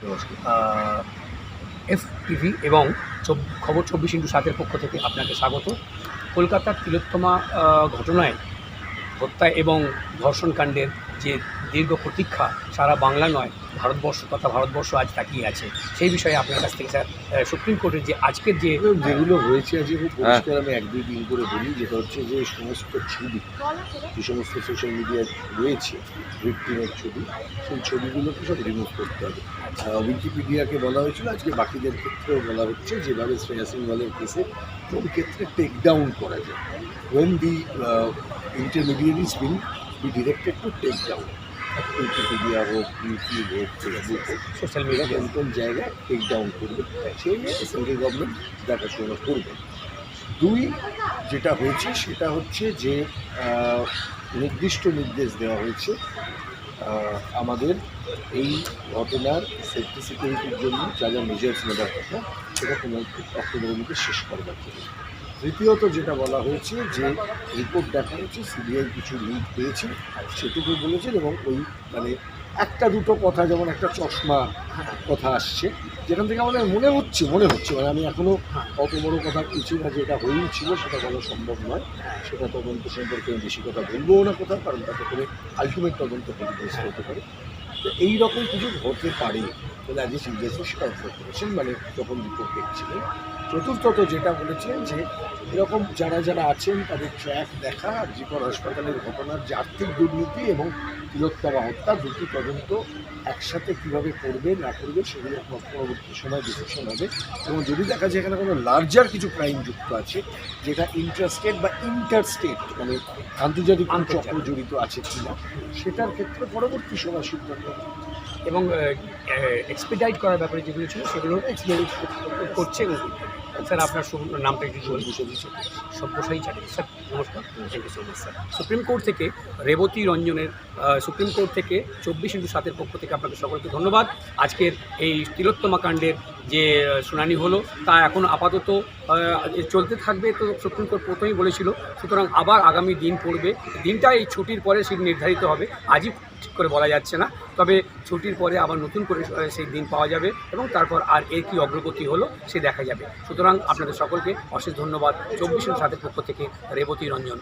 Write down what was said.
নমস্কার। এফটিভি এবং খবর 24x7-এর পক্ষ থেকে আপনাকে স্বাগত। কলকাতার তিলোত্তমা ঘটনায় হত্যা এবং ধর্ষণকাণ্ডের যে দীর্ঘ প্রতীক্ষা সারা বাংলা নয় ভারতবর্ষ আজ তাকিয়ে আছে। সেই বিষয়ে আপনার কাছ থেকে স্যার সুপ্রিম কোর্টের যে আজকের যেগুলো হয়েছে আজকে খুব পরিষ্কার আমি 1-2 দিন করে বলি, যেটা হচ্ছে যে সমস্ত ছবি যে সমস্ত সোশ্যাল মিডিয়ায় রয়েছে ভিকটিমের ছবি, সেই ছবিগুলোকে সব রিমুভ করতে হবে। উইকিপিডিয়াকে বলা হয়েছিল, আজকে বাকিদের ক্ষেত্রেও বলা হচ্ছে যেভাবে শ্রেয়া সিংহলের কেসে কোন ক্ষেত্রে টেক ডাউন করা যায়, when the intermediaries will be directed to take down. Wikipedia হোক, ইউটিউব হোক, ফেসবুক হোক, সোশ্যাল মিডিয়া কোন জায়গায় টেক ডাউন করবে সেই নিয়ে সেন্ট্রাল গভর্নমেন্ট দেখাশোনা করবে। 2, যেটা হয়েছে সেটা হচ্ছে যে নির্দিষ্ট নির্দেশ দেওয়া হয়েছে আমাদের এই ঘটনার সেফটি সিকিউরিটির জন্য যা যা মেজার্স নেওয়ার কথা সেটা কোনো অক্টোবরের মধ্যে শেষ করবার জন্য। তৃতীয়ত যেটা বলা হয়েছে যে রিপোর্ট দেখা হয়েছে সিবিআই কিছু লিড পেয়েছে সেটুকু বলেছেন, এবং ওই মানে একটা দুটো কথা, যেমন একটা চশমা কথা আসছে যেখান থেকে আমাদের মনে হচ্ছে মানে আমি এখনও অত বড় কথা কিছু না, যেটা হয়েই ছিল সেটা বলা সম্ভব নয়, সেটা তদন্ত সম্পর্কে আমি বেশি কথা বলবও না কোথাও, কারণ তাতে করে আলটিমেট তদন্ত ক্ষতিগ্রস্ত হতে পারে। তো এইরকম কিছু হতে পারে বলে আজকে চিফ জাস্টিস কনফার্ম করেছেন, মানে যখন রিপোর্ট দেখছিলেন। চতুর্থত যেটা বলেছেন যে এরকম যারা যারা আছেন তাদের ট্র্যাক দেখা, জিকর হাসপাতালের ঘটনার যে আর্থিক দুর্নীতি এবং তিলোত্তমা হত্যা, দুটি তদন্ত একসাথে কীভাবে করবে না করবে সেগুলো পরবর্তী সময় ডিসিশন হবে। এবং যদি দেখা যায় এখানে কোনো লার্জার কিছু ক্রাইম যুক্ত আছে, যেটা ইন্টারস্টেট বা ইন্টারস্টেট মানে আন্তর্জাতিক চক্র জড়িত আছে কিনা, সেটার ক্ষেত্রে পরবর্তী সময় সিদ্ধান্ত হবে। এবং এক্সপিডাইট করার ব্যাপারে যেগুলো ছিল সেগুলো এক্সপিডাইট করছে। এবং স্যার আপনার নামটা একটু সব্যসাচী চ্যাটার্জি। স্যার নমস্কার, thank you so much sir. Supreme court থেকে রেবতী রঞ্জনের সুপ্রিম কোর্ট থেকে 24x7-এর পক্ষ থেকে আপনাকে সকলকে ধন্যবাদ। আজকের এই তিলোত্তমা কাণ্ডের যে শুনানি হলো তা এখন আপাতত চলতে থাকবে, তো সুপ্রিম কোর্ট প্রথমেই বলেছিল, সুতরাং আবার আগামী দিন পড়বে। দিনটা এই ছুটির পরে সেটি নির্ধারিত হবে, আজই ঠিক করে বলা যাচ্ছে না, তবে ছুটির পরে আবার নতুন করে সেই দিন পাওয়া যাবে এবং তারপর আর এর কী অগ্রগতি হলো সে দেখা যাবে। সুতরাং আপনাদের সকলকে অশেষ ধন্যবাদ। 24x7-এর পক্ষ থেকে রেবতী রঞ্জন।